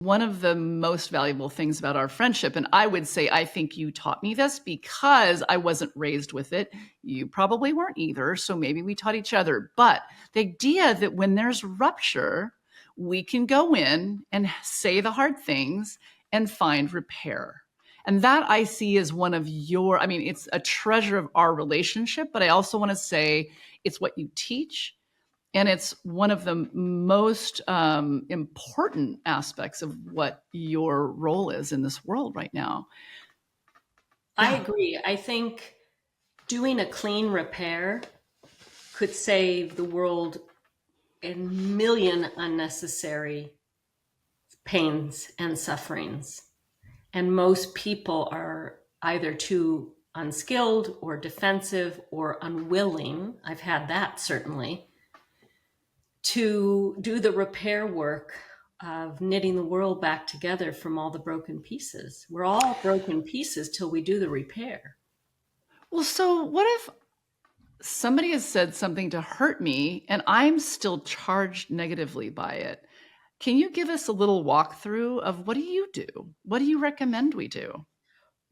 One of the most valuable things about our friendship, and I would say I think you taught me this because I wasn't raised with it. You probably weren't either, so maybe we taught each other. But the idea that when there's rupture, we can go in and say the hard things and find repair. And that I see as one of your, I mean, it's a treasure of our relationship, but I also want to say it's what you teach. And it's one of the most important aspects of what your role is in this world right now. I agree. I think doing a clean repair could save the world a million unnecessary pains and sufferings. And most people are either too unskilled or defensive or unwilling. I've had that certainly, to do the repair work of knitting the world back together from all the broken pieces. We're all broken pieces till we do the repair. Well, so what if somebody has said something to hurt me and I'm still charged negatively by it? Can you give us a little walkthrough of what do you do? What do you recommend we do?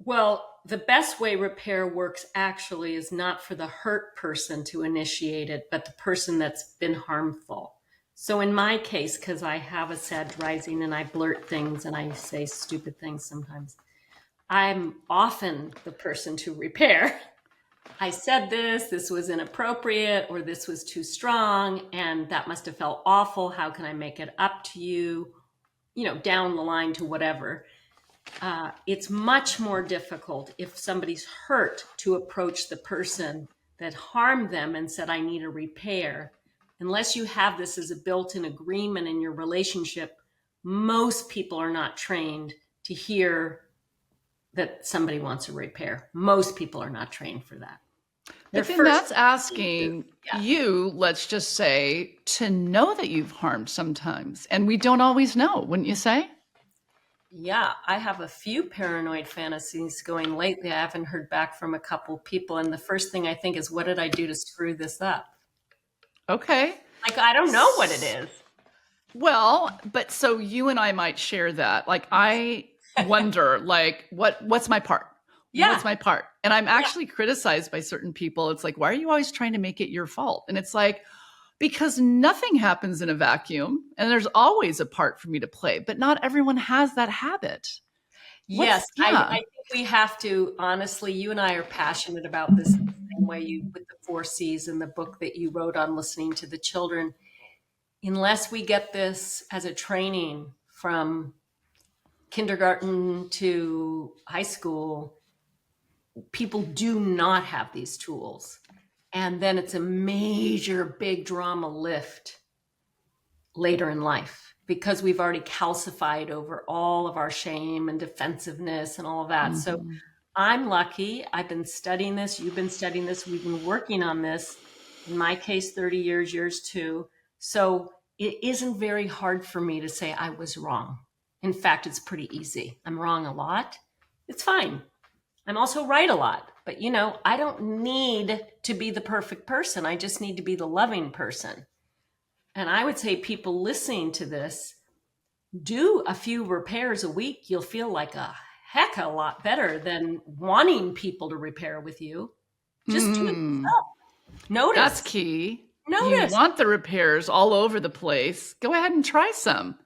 Well, the best way repair works actually is not for the hurt person to initiate it, but the person that's been harmful. So in my case, because I have a Sag rising and I blurt things and I say stupid things sometimes, I'm often the person to repair. I said this was inappropriate, or this was too strong, and that must have felt awful. How can I make it up to you? You know, down the line to whatever. It's much more difficult if somebody's hurt to approach the person that harmed them and said, I need a repair. Unless you have this as a built-in agreement in your relationship, most people are not trained to hear that somebody wants a repair. Most people are not trained for that. But then that's asking you, let's just say, to know that you've harmed sometimes. And we don't always know, wouldn't you say? Yeah, I have a few paranoid fantasies going lately. I haven't heard back from a couple people. And the first thing I think is, what did I do to screw this up? Okay. Like, I don't know what it is. Well, but so you and I might share that. Like, I wonder, like, what's my part? Yeah. What's my part? And I'm actually criticized by certain people. It's like, why are you always trying to make it your fault? And it's like, because nothing happens in a vacuum and there's always a part for me to play, but not everyone has that habit. Yes, I think we have to, honestly, you and I are passionate about this the same way you with the 4 C's in the book that you wrote on listening to the children. Unless we get this as a training from kindergarten to high school, people do not have these tools. And then it's a major big drama lift later in life because we've already calcified over all of our shame and defensiveness and all of that. Mm-hmm. So I'm lucky. I've been studying this. You've been studying this. We've been working on this. In my case, 30 years, yours too. So it isn't very hard for me to say I was wrong. In fact, it's pretty easy. I'm wrong a lot. It's fine. I'm also right a lot. But, you know, I don't need to be the perfect person. I just need to be the loving person. And I would say people listening to this, do a few repairs a week. You'll feel like a heck of a lot better than wanting people to repair with you. Just do it yourself. Notice. That's key. Notice. You want the repairs all over the place. Go ahead and try some.